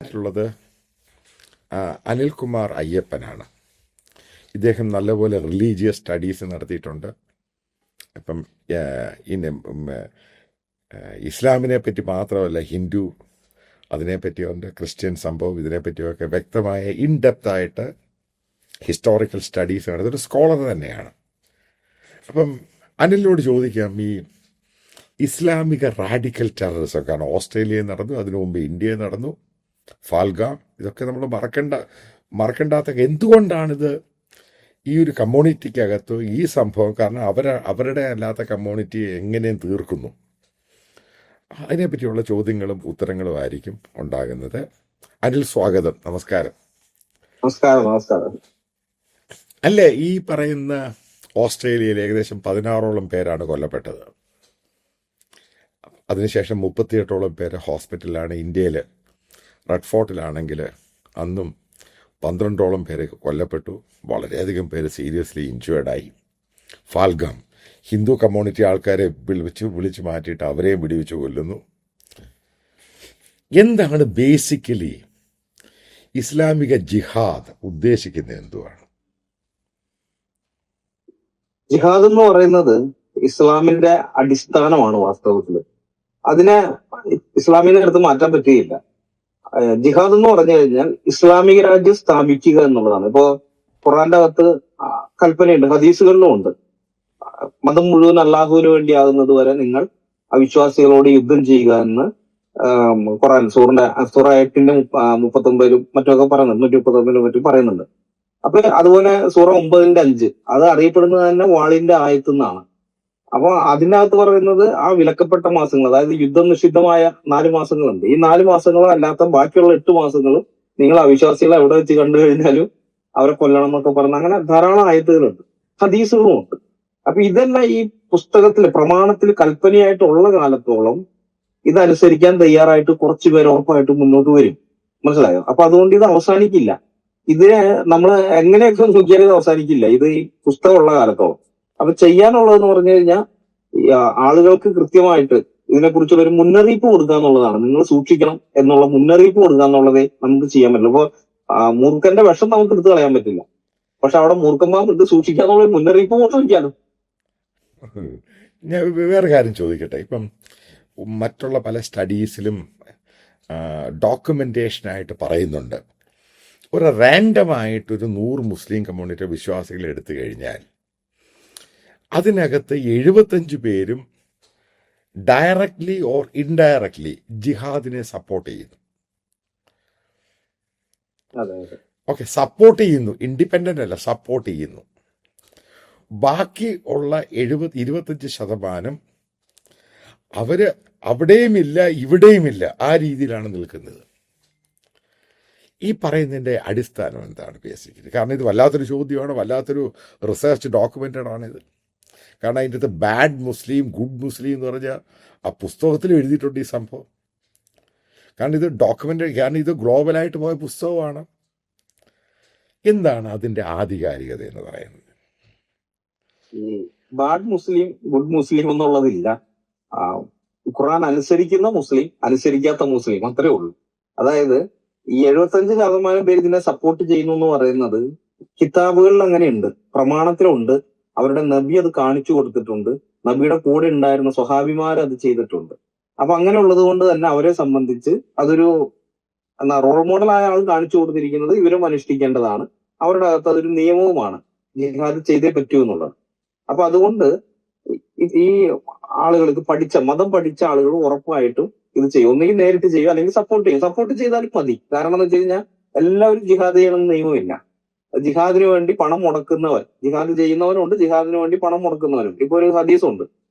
ുള്ളത് അനിൽകുമാർ അയ്യപ്പനാണ്. ഇദ്ദേഹം നല്ലപോലെ religious studies നടത്തിയിട്ടുണ്ട്. ഇപ്പം ഇസ്ലാമിനെ പറ്റി മാത്രമല്ല, ഹിന്ദു അതിനെപ്പറ്റിയുണ്ട്, ക്രിസ്ത്യൻ സംഭവം ഇതിനെപ്പറ്റിയൊക്കെ വ്യക്തമായ ഇൻഡെപ്തായിട്ട് ഹിസ്റ്റോറിക്കൽ സ്റ്റഡീസ് നടത്തിയൊരു സ്കോളർ തന്നെയാണ്. അപ്പം അനിലിനോട് ചോദിക്കാം, ഈ ഇസ്ലാമിക റാഡിക്കൽ ടെററിസം, കാരണം ഓസ്ട്രേലിയയിൽ നടന്നു, അതിനു മുമ്പ് ഇന്ത്യയിൽ നടന്നു, ഫാൽഗാം, ഇതൊക്കെ നമ്മൾ മറക്കണ്ടാത്ത എന്തുകൊണ്ടാണിത് ഈ ഒരു കമ്മ്യൂണിറ്റിക്കകത്ത് ഈ സംഭവം, കാരണം അവരുടെ അല്ലാത്ത കമ്മ്യൂണിറ്റിയെ എങ്ങനെയും തീർക്കുന്നു, അതിനെപ്പറ്റിയുള്ള ചോദ്യങ്ങളും ഉത്തരങ്ങളും ആയിരിക്കും ഉണ്ടാകുന്നത്. അനിൽ, സ്വാഗതം. നമസ്കാരം. നമസ്കാരം. അല്ലേ, ഈ പറയുന്ന ഓസ്ട്രേലിയയിൽ ഏകദേശം 16ഓളം പേരാണ് കൊല്ലപ്പെട്ടത്. അതിനുശേഷം 38ഓളം പേര് ഹോസ്പിറ്റലിലാണ്. ഇന്ത്യയിൽ റെഡ്ഫോർട്ടിലാണെങ്കിൽ അന്നും 12ഓളം പേര് കൊല്ലപ്പെട്ടു. വളരെയധികം പേര് സീരിയസ്ലി ഇഞ്ചേർഡായി. ഫാൽഗാം, ഹിന്ദു കമ്മ്യൂണിറ്റി ആൾക്കാരെ വിളിച്ചു മാറ്റിയിട്ട് അവരെയും വെടിവെച്ച് കൊല്ലുന്നു. എന്താണ് ബേസിക്കലി ഇസ്ലാമിക ജിഹാദ് ഉദ്ദേശിക്കുന്നത്? എന്തുവാണ് ജിഹാദ് എന്ന് പറയുന്നത്? ഇസ്ലാമിന്റെ അടിസ്ഥാനമാണ് വാസ്തവത്തിൽ. അതിനെ ഇസ്ലാമിന്റെ അടുത്ത് മാറ്റാൻ പറ്റുകയില്ല. ജിഹാദ് എന്ന് പറഞ്ഞു കഴിഞ്ഞാൽ ഇസ്ലാമിക രാജ്യം സ്ഥാപിക്കുക എന്നുള്ളതാണ്. ഇപ്പോ ഖുറാന്റെ അകത്ത് കൽപ്പനയുണ്ട്, ഹദീസുകളിലും ഉണ്ട്. മതം മുഴുവൻ അള്ളാഹുവിന് വേണ്ടി ആകുന്നത് വരെ നിങ്ങൾ അവിശ്വാസികളോട് യുദ്ധം ചെയ്യുക എന്ന് ഖുറാൻ സൂറ 8 39 മറ്റൊക്കെ പറയുന്നുണ്ട്, 139 മറ്റും പറയുന്നുണ്ട്. അപ്പൊ അതുപോലെ സൂറ 9:5 അത് അറിയപ്പെടുന്നത് തന്നെ വാളിന്റെ ആയത്തുനിന്നാണ്. അപ്പൊ അതിനകത്ത് പറയുന്നത് ആ വിലക്കപ്പെട്ട മാസങ്ങൾ, അതായത് യുദ്ധം നിഷിദ്ധമായ 4 മാസങ്ങളുണ്ട്. ഈ 4 മാസങ്ങളും അല്ലാത്ത ബാക്കിയുള്ള 8 മാസങ്ങളും നിങ്ങൾ അവിശ്വാസികളെ എവിടെ വെച്ച് കണ്ടു കഴിഞ്ഞാലും അവരെ കൊല്ലണം എന്നൊക്കെ പറഞ്ഞ അങ്ങനെ ധാരാളം ആയത്തുകളുണ്ട്, ഹദീസുകളും ഉണ്ട്. അപ്പൊ ഇതെല്ലാം ഈ പുസ്തകത്തിൽ പ്രമാണത്തിൽ കൽപ്പനയായിട്ടുള്ള കാലത്തോളം ഇതനുസരിക്കാൻ തയ്യാറായിട്ട് കുറച്ചു പേർ ഉറപ്പായിട്ട് മുന്നോട്ട് വരും. മനസ്സിലായോ? അപ്പൊ അതുകൊണ്ട് ഇത് അവസാനിക്കില്ല. ഇതിനെ നമ്മൾ എങ്ങനെയൊക്കെ നോക്കിയാലും ഇത് അവസാനിക്കില്ല, ഇത് ഈ പുസ്തകമുള്ള കാലത്തോളം. അപ്പൊ ചെയ്യാനുള്ളതെന്ന് പറഞ്ഞു കഴിഞ്ഞാൽ ആളുകൾക്ക് കൃത്യമായിട്ട് ഇതിനെക്കുറിച്ചുള്ള ഒരു മുന്നറിയിപ്പ് കൊടുക്കുക എന്നുള്ളതാണ്. നിങ്ങൾ സൂക്ഷിക്കണം എന്നുള്ള മുന്നറിയിപ്പ് കൊടുക്കുക എന്നുള്ളതേ നമുക്ക് ചെയ്യാൻ പറ്റുള്ളൂ. ഇപ്പൊ മൂർഖന്റെ വിഷം നമുക്ക് എടുത്ത് കളയാൻ പറ്റില്ല, പക്ഷെ അവിടെ മൂർഖന്മാർ ഇത് സൂക്ഷിക്കാന്നുള്ള മുന്നറിയിപ്പ് കൊടുത്തിരിക്കാനും. ഞാൻ വേറെ കാര്യം ചോദിക്കട്ടെ. ഇപ്പം മറ്റുള്ള പല സ്റ്റഡീസിലും ഡോക്യുമെന്റേഷനായിട്ട് പറയുന്നുണ്ട്, ഒരു റാൻഡമായിട്ടൊരു 100 മുസ്ലിം കമ്മ്യൂണിറ്റി വിശ്വാസികളെ എടുത്തു കഴിഞ്ഞാൽ അതിനകത്ത് 75 പേരും ഡയറക്ട്ലി ഓർ ഇൻഡയറക്ട്ലി ജിഹാദിനെ സപ്പോർട്ട് ചെയ്യുന്നു. ഓക്കെ, സപ്പോർട്ട് ചെയ്യുന്നു, ഇൻഡിപെൻഡന്റ് അല്ല, സപ്പോർട്ട് ചെയ്യുന്നു. ബാക്കി ഉള്ള 25% അവര് അവിടെയുമില്ല ഇവിടെയുമില്ല, ആ രീതിയിലാണ് നിൽക്കുന്നത്. ഈ പറയുന്നതിൻ്റെ അടിസ്ഥാനം എന്താണ് ബേസിക്കലി? കാരണം ഇത് വല്ലാത്തൊരു ചോദ്യമാണ്, വല്ലാത്തൊരു റിസർച്ച് ഡോക്യുമെന്റഡ് ആണിത്. കാരണം അതിൻ്റെ അകത്ത് ബാഡ് മുസ്ലിം, ഗുഡ് മുസ്ലിം എന്ന് പറഞ്ഞാൽ ആ പുസ്തകത്തിൽ എഴുതിയിട്ടുണ്ട് ഈ സംഭവം. കാരണം ഇത് ഡോക്യുമെൻ്റ്, കാരണം ഇത് ഗ്ലോബലായിട്ട് പോയ പുസ്തകമാണ്. എന്താണ് അതിൻ്റെ ആധികാരികത എന്ന് പറയുന്നത്? ഈ ബാഡ് മുസ്ലിം, ഗുഡ് മുസ്ലിം എന്നുള്ളതില്ല. ഖുർആൻ അനുസരിക്കുന്ന മുസ്ലിം, അനുസരിക്കാത്ത മുസ്ലിം, അത്രേ ഉള്ളൂ. അതായത് ഈ 75% പേര് ഇതിനെ സപ്പോർട്ട് ചെയ്യുന്നു എന്ന് പറയുന്നത് കിതാബുകളിൽ അങ്ങനെയുണ്ട്, പ്രമാണത്തിലുണ്ട്. അവരുടെ നബി അത് കാണിച്ചു കൊടുത്തിട്ടുണ്ട്, നബിയുടെ കൂടെ ഉണ്ടായിരുന്ന സ്വഹാബിമാർ അത് ചെയ്തിട്ടുണ്ട്. അപ്പൊ അങ്ങനെ ഉള്ളത് കൊണ്ട് തന്നെ അവരെ സംബന്ധിച്ച് അതൊരു റോൾ മോഡലായ ആൾ കാണിച്ചു കൊടുത്തിരിക്കുന്നത് ഇവരും അനുഷ്ഠിക്കേണ്ടതാണ്. അവരുടെ അകത്ത് അതൊരു നിയമവുമാണ്, ജിഹാദ് ചെയ്തേ പറ്റൂ എന്നുള്ളത്. അപ്പൊ അതുകൊണ്ട് ഈ ആളുകൾ, ഇത് മതം പഠിച്ച ആളുകൾ ഉറപ്പായിട്ടും ഇത് ചെയ്യും. ഒന്നുകിൽ നേരിട്ട് ചെയ്യും, അല്ലെങ്കിൽ സപ്പോർട്ട് ചെയ്യും. സപ്പോർട്ട് ചെയ്താലും മതി. കാരണം എന്ന് വെച്ച് കഴിഞ്ഞാൽ എല്ലാവരും ജിഹാദ് ചെയ്യണമെന്ന് നിയമമില്ല. ജിഹാദിന് വേണ്ടി പണം മുടക്കുന്നവർ, ജിഹാദ് ചെയ്യുന്നവരുണ്ട്, ജിഹാദിന് വേണ്ടി പണം മുടക്കുന്നവരുണ്ട്. ഇപ്പൊ ഒരു ഹദീസുണ്ട്,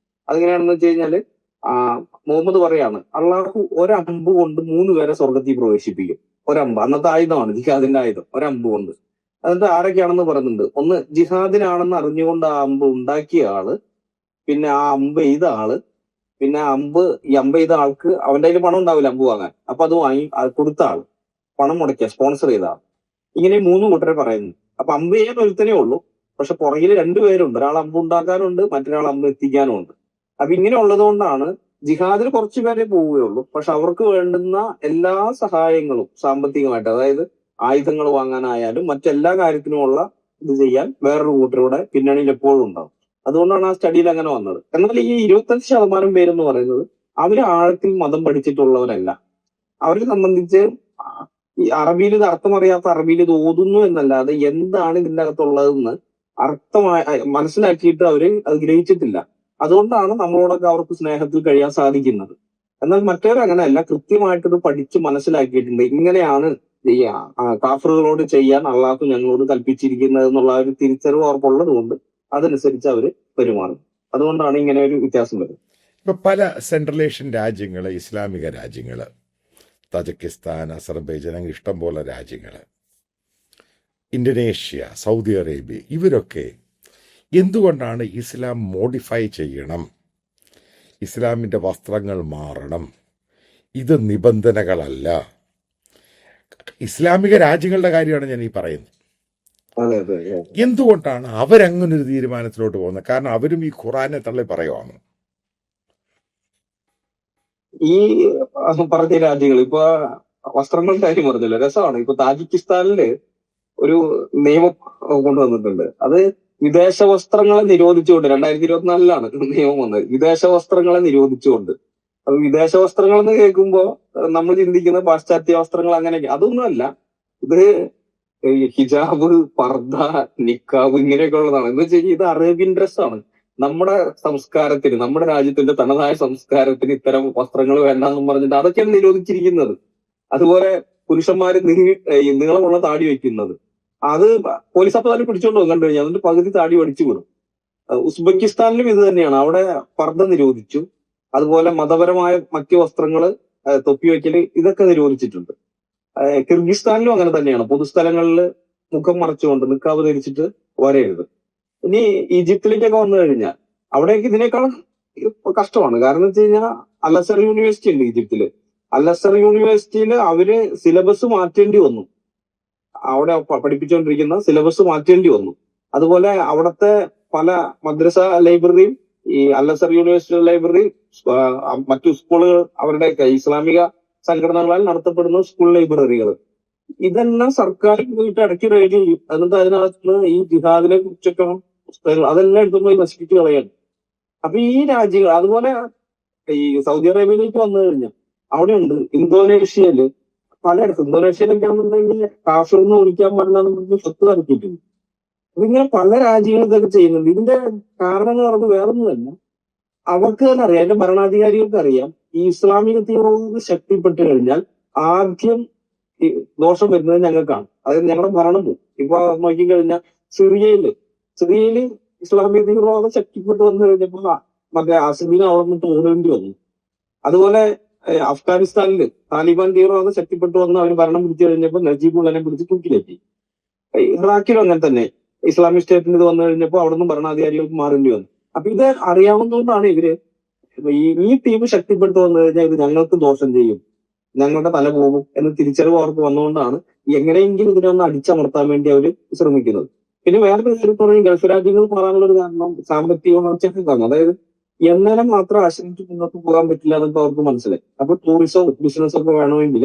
അതെങ്ങനെയാണെന്ന് വെച്ച് കഴിഞ്ഞാല് മുഹമ്മദ് പറയാണ്, അള്ളാഹു ഒരമ്പ് കൊണ്ട് 3 പേരെ സ്വർഗത്തിൽ പ്രവേശിപ്പിക്കും. ഒരമ്പ്, അന്നത്തെ ആയുധമാണ് ജിഹാദിന്റെ ആയുധം, ഒരമ്പ് കൊണ്ട്. എന്നിട്ട് ആരൊക്കെയാണെന്ന് പറയുന്നുണ്ട്. ഒന്ന്, ജിഹാദിനാണെന്ന് അറിഞ്ഞുകൊണ്ട് ആ അമ്പ് ഉണ്ടാക്കിയ ആള്, പിന്നെ ആ അമ്പ് ചെയ്ത ആള്, പിന്നെ ഈ അമ്പ് ചെയ്ത ആൾക്ക് അവന്റെ കയ്യിൽ പണം ഉണ്ടാവില്ല അമ്പ് വാങ്ങാൻ, അപ്പൊ അത് വാങ്ങി കൊടുത്ത ആള്, പണം മുടക്കിയ സ്പോൺസർ ചെയ്ത ആൾ. ഇങ്ങനെ 3 കൂട്ടരെ പറയുന്നു. അപ്പൊ അമ്പ് ചെയ്യാൻ ഒരുത്തനേ ഉള്ളൂ, പക്ഷെ പുറകിൽ 2 പേരുണ്ട്. ഒരാൾ അമ്പ് ഉണ്ടാക്കാനുണ്ട്, മറ്റൊരാൾ അമ്പ് എത്തിക്കാനും ഉണ്ട്. അപ്പൊ ഇങ്ങനെ ഉള്ളത് കൊണ്ടാണ് ജിഹാദിന് കുറച്ചു പേരെ പോവുകയുള്ളൂ. പക്ഷെ അവർക്ക് വേണ്ടുന്ന എല്ലാ സഹായങ്ങളും സാമ്പത്തികമായിട്ട്, അതായത് ആയുധങ്ങൾ വാങ്ങാനായാലും മറ്റെല്ലാ കാര്യത്തിനുമുള്ള ഇത് ചെയ്യാൻ വേറൊരു കൂട്ടരുടെ പിന്നണിയിൽ എപ്പോഴും ഉണ്ടാവും. അതുകൊണ്ടാണ് ആ സ്റ്റഡിയിൽ അങ്ങനെ വന്നത്. എന്നാൽ ഈ 25% പേരെന്ന് പറയുന്നത് അവര് ആഴത്തിൽ മതം പഠിച്ചിട്ടുള്ളവരല്ല. അവരെ സംബന്ധിച്ച് ഈ അറബിയിൽ ഇത് അർത്ഥമറിയാത്ത അറബിയിൽ ഇത് ഓതുന്നു എന്നല്ലാതെ എന്താണ് ഇതിന്റെ അകത്തുള്ളതെന്ന് മനസ്സിലാക്കിയിട്ട് അവര് അത് ഗ്രഹിച്ചിട്ടില്ല. അതുകൊണ്ടാണ് നമ്മളോടൊക്കെ അവർക്ക് സ്നേഹത്തിൽ കഴിയാൻ സാധിക്കുന്നത്. എന്നാൽ മറ്റവർ അങ്ങനെയല്ല, കൃത്യമായിട്ടത് പഠിച്ച് മനസ്സിലാക്കിയിട്ടുണ്ട്. ഇങ്ങനെയാണ് ഈ കാഫറുകളോട് ചെയ്യാൻ അള്ളാഹു ഞങ്ങളോട് കൽപ്പിച്ചിരിക്കുന്നത് എന്നുള്ള ഒരു തിരിച്ചറിവ് അവർക്കുള്ളത് കൊണ്ട് അതനുസരിച്ച് അവര് പെരുമാറും. അതുകൊണ്ടാണ് ഇങ്ങനെ ഒരു വ്യത്യാസം വരുന്നത്. ഇപ്പൊ പല സെൻട്രൽ ഏഷ്യൻ രാജ്യങ്ങള്, ഇസ്ലാമിക രാജ്യങ്ങള്, തജക്കിസ്ഥാൻ, അസർബൈജാൻ, അങ്ങനെ ഇഷ്ടം പോലെ രാജ്യങ്ങള്, ഇന്തോനേഷ്യ, സൗദി അറേബ്യ, ഇവരൊക്കെ എന്തുകൊണ്ടാണ് ഇസ്ലാം മോഡിഫൈ ചെയ്യണം, ഇസ്ലാമിൻ്റെ വസ്ത്രങ്ങൾ മാറണം, ഇത് നിബന്ധനകളല്ല, ഇസ്ലാമിക രാജ്യങ്ങളുടെ കാര്യമാണ് ഞാൻ ഈ പറയുന്നത്, അതെ അതെ. എന്തുകൊണ്ടാണ് അവരങ്ങനൊരു തീരുമാനത്തിലോട്ട് പോകുന്നത്? കാരണം അവരും ഈ ഖുറാനെ തള്ളി പറയുവാണ്. ഈ പറഞ്ഞ രാജ്യങ്ങൾ ഇപ്പൊ വസ്ത്രങ്ങളുടെ കാര്യം പറഞ്ഞല്ലോ, രസമാണ്. ഇപ്പൊ താജിക്കിസ്ഥാനില് ഒരു നിയമം കൊണ്ടുവന്നിട്ടുണ്ട്. അത് വിദേശ വസ്ത്രങ്ങളെ നിരോധിച്ചുകൊണ്ട് 2024 നിയമം വന്നത്. വിദേശ വസ്ത്രങ്ങളെ നിരോധിച്ചുകൊണ്ട്. അത് വിദേശ വസ്ത്രങ്ങൾ എന്ന് കേൾക്കുമ്പോ നമ്മൾ ചിന്തിക്കുന്ന പാശ്ചാത്യ വസ്ത്രങ്ങൾ അങ്ങനെയൊക്കെ. അതൊന്നുമല്ല. ഇത് ഹിജാബ്, പർദ്ദ, നിക്കാബ് ഇങ്ങനെയൊക്കെ ഉള്ളതാണ്. എന്ന് വെച്ച് കഴിഞ്ഞാൽ ഇത് അറേബ്യൻ ഡ്രസ്സാണ്. നമ്മുടെ സംസ്കാരത്തിന്, നമ്മുടെ രാജ്യത്തിന്റെ തനതായ സംസ്കാരത്തിന് ഇത്തരം വസ്ത്രങ്ങൾ വേണ്ടെന്നും പറഞ്ഞിട്ട് അതൊക്കെയാണ് നിരോധിച്ചിരിക്കുന്നത്. അതുപോലെ പുരുഷന്മാര് നീളമുള്ള താടി വയ്ക്കുന്നത്, അത് പോലീസ് അപ്പോൾ തന്നെ പിടിച്ചോണ്ട് പോകും. കണ്ടു കഴിഞ്ഞാൽ അതിന്റെ പകുതി താടി അടിച്ചു വിടും. ഉസ്ബെക്കിസ്ഥാനിലും ഇത് തന്നെയാണ്. അവിടെ പർദ്ദ നിരോധിച്ചു. അതുപോലെ മതപരമായ മറ്റു വസ്ത്രങ്ങള്, തൊപ്പി വയ്ക്കല്, ഇതൊക്കെ നിരോധിച്ചിട്ടുണ്ട്. കിർഗിസ്ഥാനിലും അങ്ങനെ തന്നെയാണ്. പൊതുസ്ഥലങ്ങളിൽ മുഖം മറച്ചുകൊണ്ട് നിക്കാബ് ധരിച്ചിട്ട് വരരുത്. ഇനി ഈജിപ്തിലേക്കൊക്കെ വന്നു കഴിഞ്ഞാൽ അവിടേക്ക് ഇതിനേക്കാൾ കഷ്ടമാണ്. കാരണം വെച്ച് കഴിഞ്ഞാൽ അൽ-അസർ യൂണിവേഴ്സിറ്റി ഉണ്ട് ഈജിപ്തില്. അൽ-അസർ യൂണിവേഴ്സിറ്റിയിൽ അവര് സിലബസ് മാറ്റേണ്ടി വന്നു. അവിടെ പഠിപ്പിച്ചുകൊണ്ടിരിക്കുന്ന സിലബസ് മാറ്റേണ്ടി വന്നു. അതുപോലെ അവിടുത്തെ പല മദ്രസ ലൈബ്രറിയും ഈ അൽ-അസർ യൂണിവേഴ്സിറ്റി ലൈബ്രറി, മറ്റു സ്കൂളുകൾ, അവരുടെ ഇസ്ലാമിക സംഘടനകളാൽ നടത്തപ്പെടുന്ന സ്കൂൾ ലൈബ്രറികൾ, ഇതെല്ലാം സർക്കാർ പോയിട്ട് ഇടയ്ക്ക് റെയ്ഡ് ചെയ്യും. എന്നിട്ട് അതിനകത്ത് ഈ ജിഹാദിനെ കുറിച്ചൊക്കെ പുസ്തകങ്ങൾ അതെല്ലാം എടുത്തുകൊണ്ട് പോയി നശിപ്പിച്ച് കളയാണ്. അപ്പൊ ഈ രാജ്യങ്ങൾ, അതുപോലെ ഈ സൗദി അറേബ്യയിലേക്ക് വന്നു കഴിഞ്ഞാൽ അവിടെയുണ്ട്. ഇന്തോനേഷ്യയില് പലയിടത്തും, ഇന്തോനേഷ്യയിലൊക്കെ ആണെന്നുണ്ടെങ്കിൽ കാഫിർന്ന് വിളിക്കാൻ പാടില്ല സ്വത്ത് ഇറക്കിയിട്ടുണ്ട്. അപ്പൊ ഇങ്ങനെ പല രാജ്യങ്ങളും ഇതൊക്കെ ചെയ്യുന്നുണ്ട്. ഇതിന്റെ കാരണം എന്ന് പറയുന്നത് വേറൊന്നുമല്ല, അവർക്ക് തന്നെ അറിയാം, എന്റെ ഭരണാധികാരികൾക്ക് അറിയാം, ഈ ഇസ്ലാമിക തീവ്രവാദം ശക്തിപ്പെട്ടു കഴിഞ്ഞാൽ ആദ്യം ഈ ദോഷം വരുന്നത് ഞങ്ങൾക്കാണ്. അതായത് ഞങ്ങളുടെ ഭരണം പോകും. ഇപ്പൊ നോക്കിക്കഴിഞ്ഞാൽ സിറിയയില് ഇസ്ലാമിക തീവ്രവാദം ശക്തിപ്പെട്ട് വന്നു കഴിഞ്ഞപ്പോ മറ്റേ അസദിനെ അവിടെ നിന്നിട്ട് ഓടേണ്ടി വന്നു. അതുപോലെ അഫ്ഗാനിസ്ഥാനില് താലിബാൻ തീവ്രവാദം ശക്തിപ്പെട്ടു വന്ന് അവർ ഭരണം പിടിച്ചു കഴിഞ്ഞപ്പോൾ നജീബുള്ളനെ പിടിച്ച് തൂക്കിലെത്തി. ഇറാഖിലും അങ്ങനെ തന്നെ ഇസ്ലാമിക് സ്റ്റേറ്റിന് ഇത് വന്നു കഴിഞ്ഞപ്പോൾ അവിടെ നിന്ന് ഭരണാധികാരികൾക്ക് മാറേണ്ടി വന്നു. അപ്പൊ ഇത് അറിയാവുന്നതുകൊണ്ടാണ് ഇവര് ഈ ടീം ശക്തിപ്പെട്ടു വന്നു കഴിഞ്ഞാൽ ഇത് ഞങ്ങൾക്ക് ദോഷം ചെയ്യും, ഞങ്ങളുടെ തല പോകും എന്ന് തിരിച്ചറിവ് അവർക്ക് വന്നുകൊണ്ടാണ് എങ്ങനെയെങ്കിലും ഇതിനെ ഒന്ന് അടിച്ചമർത്താൻ വേണ്ടി അവർ ശ്രമിക്കുന്നത്. പിന്നെ വേറൊരു കാര്യം പറഞ്ഞാൽ ഗൾഫ് രാജ്യങ്ങൾ മാറാനുള്ള ഒരു കാരണം സാമ്പത്തിക വളർച്ചയൊക്കെ കാണും. അതായത് എന്നേനെ മാത്രം ആശ്രയിച്ച് മുന്നോട്ട് പോകാൻ പറ്റില്ല എന്നൊക്കെ അവർക്ക് മനസ്സിലായി. അപ്പൊ ടൂറിസോ ബിസിനസ്സോ ഒക്കെ വേണമെങ്കിൽ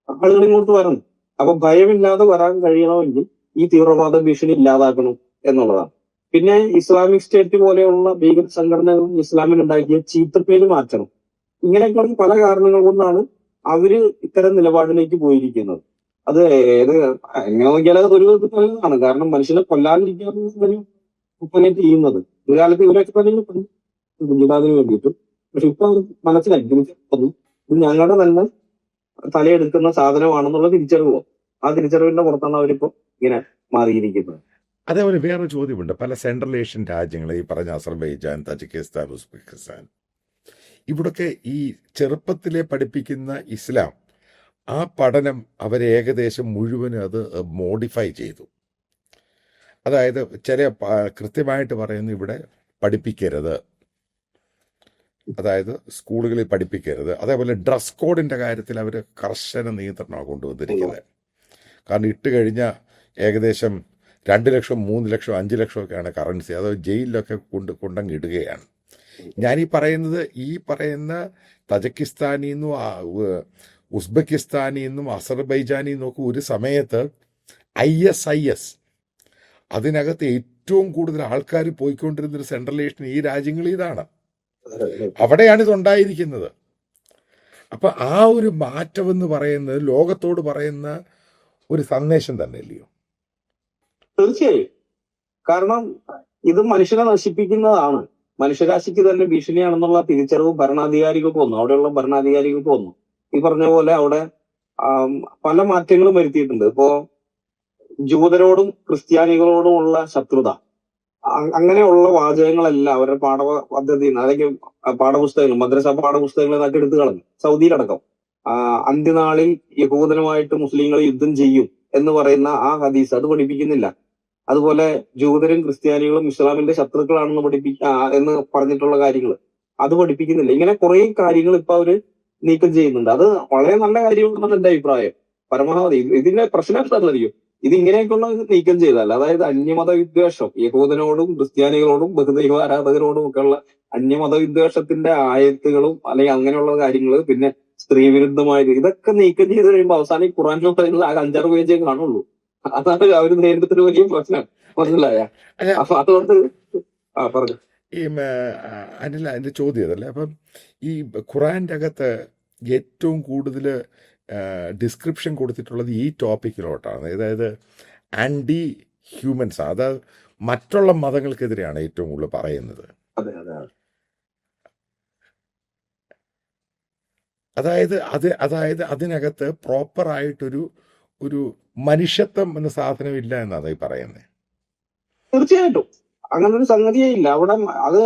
ആളുകൾ ഇങ്ങോട്ട് വരണം. അപ്പൊ ഭയമില്ലാതെ വരാൻ കഴിയണമെങ്കിൽ ഈ തീവ്രവാദ ഭീഷണി ഇല്ലാതാക്കണം എന്നുള്ളതാണ്. പിന്നെ ഇസ്ലാമിക് സ്റ്റേറ്റ് പോലെയുള്ള ഭീകര സംഘടനകൾ ഇസ്ലാമിലുണ്ടാക്കിയ ചീത്തപ്പേര് മാറ്റണം. ഇങ്ങനെയൊക്കെയുള്ള പല കാരണങ്ങൾ കൊണ്ടാണ് അവര് ഇത്തരം നിലപാടിലേക്ക് പോയിരിക്കുന്നത്. അത് എങ്ങനെ നോക്കിയാൽ അത് ഒരു വിധത്തിൽ നല്ലതാണ്. കാരണം മനുഷ്യനെ കൊല്ലാതിരിക്കാനും ഒപ്പനേറ്റ് ചെയ്യുന്നത് ഒരു കാലത്ത് ഇവരൊക്കെ തന്നെ ജിഹാദിന് വേണ്ടിയിട്ട്. പക്ഷെ ഇപ്പൊ അത് മനസ്സിലാക്കി ഇത് ഞങ്ങളുടെ തന്നെ തലയെടുക്കുന്ന സാധനമാണെന്നുള്ള തിരിച്ചറിവോ, ആ തിരിച്ചറിവിന്റെ പുറത്താണ് അവരിപ്പോ ഇങ്ങനെ മാറിയിരിക്കുന്നത്. അതേപോലെ വേറൊരു ചോദ്യമുണ്ട്. പല സെൻട്രൽ ഏഷ്യൻ രാജ്യങ്ങൾ, ഈ പറഞ്ഞ അസർബൈജാൻ, തജിക്കിസ്ഥാൻ, ഉസ്ബെക്കിസ്ഥാൻ, ഇവിടൊക്കെ ഈ ചെറുപ്പത്തിലെ പഠിപ്പിക്കുന്ന ഇസ്ലാം, ആ പഠനം അവരെ ഏകദേശം മുഴുവനും അത് മോഡിഫൈ ചെയ്തു. അതായത് കൃത്യമായിട്ട് പറയുന്നു, ഇവിടെ പഠിപ്പിക്കരുത്, അതായത് സ്കൂളുകളിൽ പഠിപ്പിക്കരുത്. അതേപോലെ ഡ്രസ് കോഡിൻ്റെ കാര്യത്തിൽ അവർ കർശന നിയന്ത്രണമാണ് കൊണ്ടുവന്നിരിക്കുന്നത്. കാരണം ഇട്ട് കഴിഞ്ഞാൽ ഏകദേശം 2 ലക്ഷം, 3 ലക്ഷം, 5 ലക്ഷം ഒക്കെയാണ് കറൻസി. അത് ജയിലിലൊക്കെ കൊണ്ടങ്ങ് ഇടുകയാണ്. ഞാൻ ഈ പറയുന്ന തജക്കിസ്ഥാനിൽ നിന്നും ഉസ്ബെക്കിസ്ഥാനിൽ നിന്നും അസർബൈജാനിൽ നിന്നും ഒക്കെ ഒരു സമയത്ത് ISIS അതിനകത്ത് ഏറ്റവും കൂടുതൽ ആൾക്കാർ പോയിക്കൊണ്ടിരുന്നൊരു സെൻട്രൽ ഏഷ്യൻ ഈ രാജ്യങ്ങളിൽ ഇതാണ്. അവിടെയാണ് ഇതുണ്ടായിരിക്കുന്നത്. അപ്പൊ ആ ഒരു മാറ്റം എന്ന് പറയുന്നത് ലോകത്തോട് പറയുന്ന ഒരു സന്ദേശം തന്നെ അല്ലയോ? തീർച്ചയായും. കാരണം ഇത് മനുഷ്യനെ നശിപ്പിക്കുന്നതാണ്, മനുഷ്യരാശിക്ക് തന്നെ ഭീഷണിയാണെന്നുള്ള തിരിച്ചറിവ് ഭരണാധികാരികൾക്ക് വന്നു, അവിടെയുള്ള ഭരണാധികാരികൾക്ക് വന്നു. ഈ പറഞ്ഞ പോലെ അവിടെ പല മാറ്റങ്ങളും വരുത്തിയിട്ടുണ്ട്. ഇപ്പോ ജൂതരോടും ക്രിസ്ത്യാനികളോടുമുള്ള ശത്രുത, അങ്ങനെയുള്ള വാചകങ്ങളെല്ലാം അവരുടെ പാഠപദ്ധതിയിൽ നിന്ന് അല്ലെങ്കിൽ പാഠപുസ്തകങ്ങൾ, മദ്രസ പാഠപുസ്തകങ്ങളിൽ നിന്നൊക്കെ എടുത്തു കളഞ്ഞു. സൗദിയിലടക്കം അന്ത്യനാളിൽ യഹൂദനുമായിട്ട് മുസ്ലിങ്ങൾ യുദ്ധം ചെയ്യും എന്ന് പറയുന്ന ആ ഹദീസ് അത് പഠിപ്പിക്കുന്നില്ല. അതുപോലെ ജൂതരും ക്രിസ്ത്യാനികളും ഇസ്ലാമിന്റെ ശത്രുക്കളാണെന്ന് എന്ന് പറഞ്ഞിട്ടുള്ള കാര്യങ്ങൾ അത് പഠിപ്പിക്കുന്നില്ല. ഇങ്ങനെ കുറെ കാര്യങ്ങൾ ഇപ്പൊ അവര് നീക്കം ചെയ്യുന്നുണ്ട്. അത് വളരെ നല്ല കാര്യമാണെന്നാണ് എന്റെ അഭിപ്രായം. പരമാവധി ഇതിന്റെ പ്രശ്നം എന്താണെന്നറിയോ, ഇത് ഇങ്ങനെയൊക്കെയുള്ള നീക്കം ചെയ്താൽ, അതായത് അന്യമത വിദ്വേഷം, യഹൂദനോടും ക്രിസ്ത്യാനികളോടും ബഹുദൈവ ആരാധകരോടും ഒക്കെ ഉള്ള അന്യമത വിദ്വേഷത്തിന്റെ ആയത്തുകളും അല്ലെങ്കിൽ അങ്ങനെയുള്ള കാര്യങ്ങൾ, പിന്നെ സ്ത്രീ വിരുദ്ധമായത്, ഇതൊക്കെ നീക്കം ചെയ്ത് കഴിയുമ്പോൾ അവസാനം ഈ ഖുറാൻ പറയുന്നത് ആകെ 5-6 പേജേ കാണുള്ളൂ. അതാണ് അവര് നേരിട്ടൊരു വലിയ പ്രശ്നം, മനസ്സിലായ? അല്ല, അപ്പൊ അതുകൊണ്ട് പറഞ്ഞു. ഈ അനില എൻ്റെ ചോദ്യം അതല്ലേ, അപ്പം ഈ ഖുറാൻ്റെ അകത്ത് ഏറ്റവും കൂടുതൽ ഡിസ്ക്രിപ്ഷൻ കൊടുത്തിട്ടുള്ളത് ഈ ടോപ്പിക്കിലോട്ടാണ്, അതായത് ആൻറ്റി ഹ്യൂമൻസ്, അതായത് മറ്റുള്ള മതങ്ങൾക്കെതിരെയാണ് ഏറ്റവും കൂടുതൽ പറയുന്നത്. അതെ അതെ അതായത് അതിനകത്ത് പ്രോപ്പറായിട്ടൊരു മനുഷ്യത്വം എന്ന സാധനമില്ല എന്നാണ് ഈ പറയുന്നത്. തീർച്ചയായിട്ടും അങ്ങനെ ഒരു സംഗതിയേ ഇല്ല അവിടെ. അത്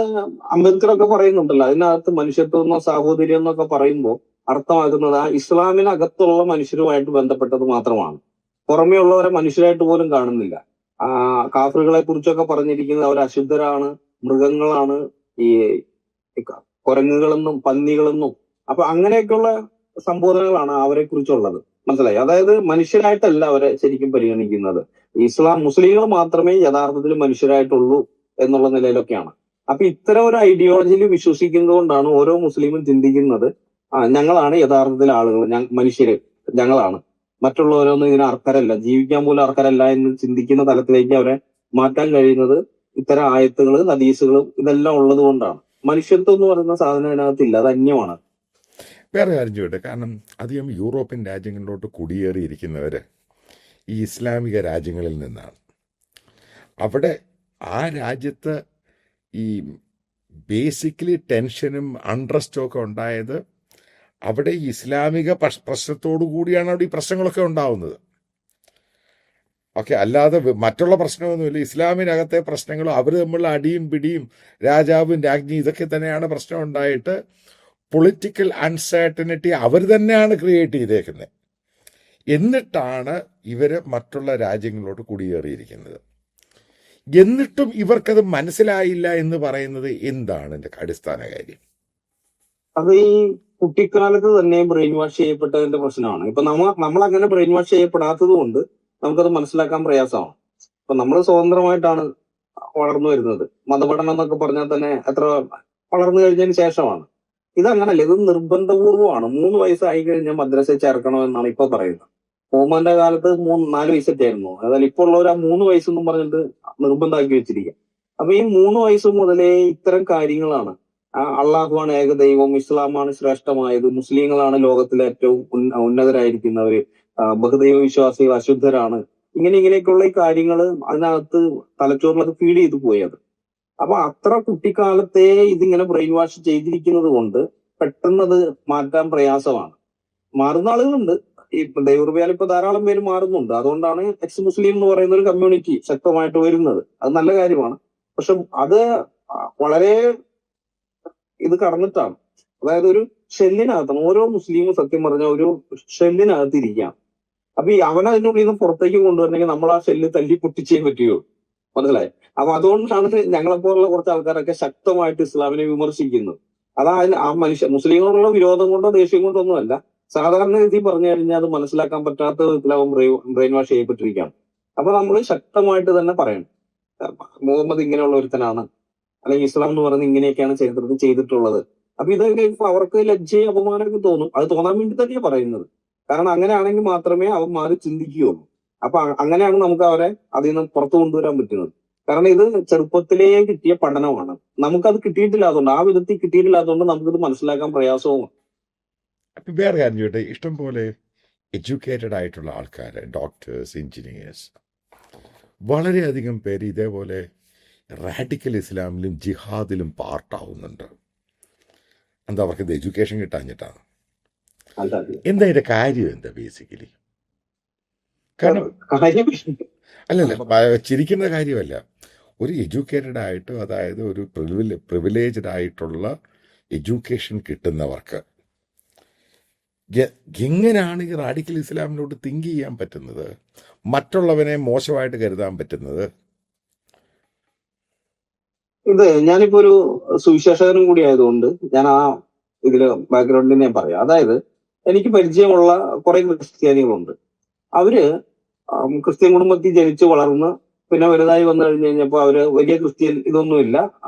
അംബേദ്കർ ഒക്കെ പറയുന്നുണ്ടല്ലോ, അതിനകത്ത് മനുഷ്യത്വം എന്നോ സാഹോദര്യം എന്നൊക്കെ പറയുമ്പോൾ അർത്ഥമാക്കുന്നത് ആ ഇസ്ലാമിനകത്തുള്ള മനുഷ്യരുമായിട്ട് ബന്ധപ്പെട്ടത് മാത്രമാണ്. പുറമേ ഉള്ളവരെ മനുഷ്യരായിട്ട് പോലും കാണുന്നില്ല. കാഫറുകളെ കുറിച്ചൊക്കെ പറഞ്ഞിരിക്കുന്നത് അവർ അശുദ്ധരാണ്, മൃഗങ്ങളാണ്, ഈ കുരങ്ങുകളെന്നും പന്നികളെന്നും. അപ്പൊ അങ്ങനെയൊക്കെയുള്ള സംബോധനകളാണ് അവരെ കുറിച്ചുള്ളത്, മനസ്സിലായി? അതായത് മനുഷ്യരായിട്ടല്ല അവരെ ശരിക്കും പരിഗണിക്കുന്നത്. മുസ്ലിങ്ങൾ മാത്രമേ യഥാർത്ഥത്തിൽ മനുഷ്യരായിട്ടുള്ളൂ എന്നുള്ള നിലയിലൊക്കെയാണ്. അപ്പൊ ഇത്തരം ഒരു ഐഡിയോളജിയിൽ വിശ്വസിക്കുന്നത് കൊണ്ടാണ് ഓരോ മുസ്ലിമും ചിന്തിക്കുന്നത് ഞങ്ങളാണ് യഥാർത്ഥത്തിൽ ആളുകൾ, മനുഷ്യര് ഞങ്ങളാണ്, മറ്റുള്ളവരൊന്നും ഇതിന് അർഹരല്ല, ജീവിക്കാൻ പോലും അർഹരല്ല എന്ന് ചിന്തിക്കുന്ന തലത്തിലേക്ക് അവരെ മാറ്റാൻ കഴിയുന്നത് ഇത്തരം ആയത്തുകളും ഹദീസുകളും ഇതെല്ലാം ഉള്ളത് കൊണ്ടാണ്. മനുഷ്യത്വം എന്ന് പറയുന്ന സാധനം ഇതിനകത്തില്ല, അത് അന്യമാണ്. വേറെ കാര്യം ചോദിട്ടെ, കാരണം അധികം യൂറോപ്യൻ രാജ്യങ്ങളിലോട്ട് കുടിയേറിയിരിക്കുന്നവർ ഈ ഇസ്ലാമിക രാജ്യങ്ങളിൽ നിന്നാണ്. അവിടെ ആ രാജ്യത്ത് ഈ ബേസിക്കലി ടെൻഷനും അൺട്രസ്റ്റും ഒക്കെ ഉണ്ടായത് അവിടെ ഈ ഇസ്ലാമിക പ്രശ്നത്തോടു കൂടിയാണ് അവിടെ ഈ പ്രശ്നങ്ങളൊക്കെ ഉണ്ടാവുന്നത്. ഓക്കെ, അല്ലാതെ മറ്റുള്ള പ്രശ്നമൊന്നുമില്ല. ഇസ്ലാമിനകത്തെ പ്രശ്നങ്ങളും അവർ തമ്മിലുള്ള അടിയും പിടിയും രാജാവും രാജ്ഞിയും ഇതൊക്കെ തന്നെയാണ് പ്രശ്നം ഉണ്ടായിട്ട് പൊളിറ്റിക്കൽ അൺസർട്ടനിറ്റി അവർ തന്നെയാണ് ക്രിയേറ്റ് ചെയ്തേക്കുന്നത്. എന്നിട്ടാണ് ഇവർ മറ്റുള്ള രാജ്യങ്ങളിലോട്ട് കുടിയേറിയിരിക്കുന്നത്. എന്നിട്ടും ഇവർക്കത് മനസ്സിലായില്ല എന്ന് പറയുന്നത് എന്താണ് എൻ്റെ അടിസ്ഥാന കാര്യം? അത് ഈ കുട്ടിക്കാലത്ത് തന്നെ ബ്രെയിൻ വാഷ് ചെയ്യപ്പെട്ടതിന്റെ പ്രശ്നമാണ്. ഇപ്പൊ നമ്മൾ അങ്ങനെ ബ്രെയിൻ വാഷ് ചെയ്യപ്പെടാത്തത് കൊണ്ട് നമുക്കത് മനസ്സിലാക്കാൻ പ്രയാസമാണ്. ഇപ്പൊ നമ്മൾ സ്വതന്ത്രമായിട്ടാണ് വളർന്നു വരുന്നത്. മതപഠനം എന്നൊക്കെ പറഞ്ഞാൽ തന്നെ എത്ര വളർന്നു കഴിഞ്ഞതിന് ശേഷമാണ്. ഇതങ്ങനല്ല, ഇത് നിർബന്ധപൂർവമാണ്. 3 വയസ്സായി കഴിഞ്ഞാൽ മദ്രസയിൽ ചേർക്കണമെന്നാണ് ഇപ്പൊ പറയുന്നത്. ഓമാന്റെ കാലത്ത് 4 വയസ്സൊക്കെ ആയിരുന്നു. അതായത് ഇപ്പോൾ ഉള്ളവർ ആ 3 വയസ്സെന്നും പറഞ്ഞിട്ട് നിർബന്ധമാക്കി വെച്ചിരിക്കുക. അപ്പൊ ഈ 3 വയസ്സ് മുതലേ ഇത്തരം കാര്യങ്ങളാണ്. അള്ളാഹുവാണ് ഏകദൈവം, ഇസ്ലാമാണ് ശ്രേഷ്ഠമായത്, മുസ്ലിങ്ങളാണ് ലോകത്തിലെ ഏറ്റവും ഉന്നതരായിരിക്കുന്നവര്, ബഹുദൈവ വിശ്വാസികൾ അശുദ്ധരാണ്, ഇങ്ങനെയൊക്കെയുള്ള ഈ കാര്യങ്ങൾ അതിനകത്ത് തലച്ചോറിലത് ഫീഡ് ചെയ്തു പോയത്. അപ്പൊ അത്ര കുട്ടിക്കാലത്തെ ഇതിങ്ങനെ ബ്രെയിൻ വാഷ് ചെയ്തിരിക്കുന്നത് കൊണ്ട് പെട്ടെന്നത് മാറ്റാൻ പ്രയാസമാണ്. മാറുന്ന ആളുകളുണ്ട്. ഈ ദൈവകൃപയാൽ ഇപ്പൊ ധാരാളം പേര് മാറുന്നുണ്ട്. അതുകൊണ്ടാണ് എക്സ് മുസ്ലിം എന്ന് പറയുന്ന ഒരു കമ്മ്യൂണിറ്റി ശക്തമായിട്ട് വരുന്നത്. അത് നല്ല കാര്യമാണ്. പക്ഷെ അത് വളരെ ഇത് കടന്നിട്ടാണ്. അതായത് ഒരു ഷെല്ലിനകത്താണ് ഓരോ മുസ്ലിമും സത്യം പറഞ്ഞ ഒരു ഷെല്ലിനകത്ത് ഇരിക്കാം. അപ്പൊ ഈ അവനതിൻ്റെ ഉള്ളിൽ നിന്ന് പുറത്തേക്ക് കൊണ്ടുവരണമെങ്കിൽ നമ്മൾ ആ ഷെല്ല് തല്ലി പൊട്ടിച്ചേ പറ്റുകയുള്ളൂ, മനസ്സിലായി? അപ്പൊ അതുകൊണ്ടാണ് ഞങ്ങളെപ്പോലുള്ള കുറച്ച് ആൾക്കാരൊക്കെ ശക്തമായിട്ട് ഇസ്ലാമിനെ വിമർശിക്കുന്നത്. അതായത് ആ മുസ്ലിങ്ങളോടുള്ള വിരോധം കൊണ്ടോ ദേഷ്യം കൊണ്ടോ ഒന്നുമല്ല, സാധാരണ രീതി പറഞ്ഞു കഴിഞ്ഞാൽ അത് മനസ്സിലാക്കാൻ പറ്റാത്ത വിധത്തിൽ അവൻ ബ്രെയിൻ വാഷ് ചെയ്യപ്പെട്ടിരിക്കുകയാണ്. അപ്പൊ നമ്മൾ ശക്തമായിട്ട് തന്നെ പറയണം, മുഹമ്മദ് ഇങ്ങനെയുള്ള ഒരുത്തനാണ്, അല്ലെങ്കിൽ ഇസ്ലാം എന്ന് പറയുന്നത് ഇങ്ങനെയൊക്കെയാണ് ചരിത്രത്തിൽ ചെയ്തിട്ടുള്ളത്. അപ്പൊ ഇതൊക്കെ ഇപ്പൊ അവർക്ക് ലജ്ജയും അപമാനമൊക്കെ തോന്നും. അത് തോന്നാൻ വേണ്ടി തന്നെയാണ് പറയുന്നത്. കാരണം അങ്ങനെയാണെങ്കിൽ മാത്രമേ അവൻ മാറി ചിന്തിക്കുകയുള്ളൂ. അപ്പൊ അങ്ങനെയാണ് നമുക്ക് അവരെ അതിൽ നിന്ന് പുറത്തു കൊണ്ടുവരാൻ പറ്റുന്നത്. കാരണം ഇത് ചെറുപ്പത്തിലേ കിട്ടിയ പഠനമാണ്. നമുക്കത് കിട്ടിയിട്ടില്ലാത്തതുകൊണ്ട്, ആ വിധത്തിൽ കിട്ടിയിട്ടില്ലാത്തതുകൊണ്ട് നമുക്കിത് മനസ്സിലാക്കാൻ പ്രയാസവുമാണ്. അപ്പം വേറെ കാര്യം ചോട്ടെ, ഇഷ്ടം പോലെ എഡ്യൂക്കേറ്റഡ് ആയിട്ടുള്ള ആൾക്കാർ, ഡോക്ടേഴ്സ്, എഞ്ചിനീയേഴ്സ്, വളരെയധികം പേര് ഇതേപോലെ റാഡിക്കൽ ഇസ്ലാമിലും ജിഹാദിലും പാർട്ടാവുന്നുണ്ട്. എന്താ അവർക്ക് ഇത് എഡ്യൂക്കേഷൻ കിട്ടാഞ്ഞിട്ടാണ്? എന്താ ഇതിന്റെ കാര്യം എന്താ ബേസിക്കലി? കാരണം അല്ലല്ല, ചിരിക്കുന്ന കാര്യമല്ല. ഒരു എഡ്യൂക്കേറ്റഡ് ആയിട്ട്, അതായത് ഒരു പ്രിവിലേജ്ഡ് ആയിട്ടുള്ള എഡ്യൂക്കേഷൻ കിട്ടുന്നവർക്ക് എങ്ങനെയാണ് ഈ റാഡിക്കൽ ഇസ്ലാമിനോട് തിങ്ക് ചെയ്യാൻ പറ്റുന്നത്, മറ്റുള്ളവനെ മോശമായിട്ട് കരുതാൻ പറ്റുന്നത്? ഇത് ഞാനിപ്പോ ഒരു സുവിശേഷകനും കൂടി ആയതുകൊണ്ട് ഞാൻ ആ ഇതില് ബാക്ക്ഗ്രൗണ്ടിൽ ഞാൻ പറയാം. അതായത് എനിക്ക് പരിചയമുള്ള കുറെ ക്രിസ്ത്യാനികളുണ്ട്. അവര് ക്രിസ്ത്യൻ കുടുംബത്തിൽ ജനിച്ചു വളർന്ന് പിന്നെ വലുതായി വന്നു കഴിഞ്ഞപ്പോൾ അവര് വലിയ ക്രിസ്ത്യൻ ഇതൊന്നുമില്ല,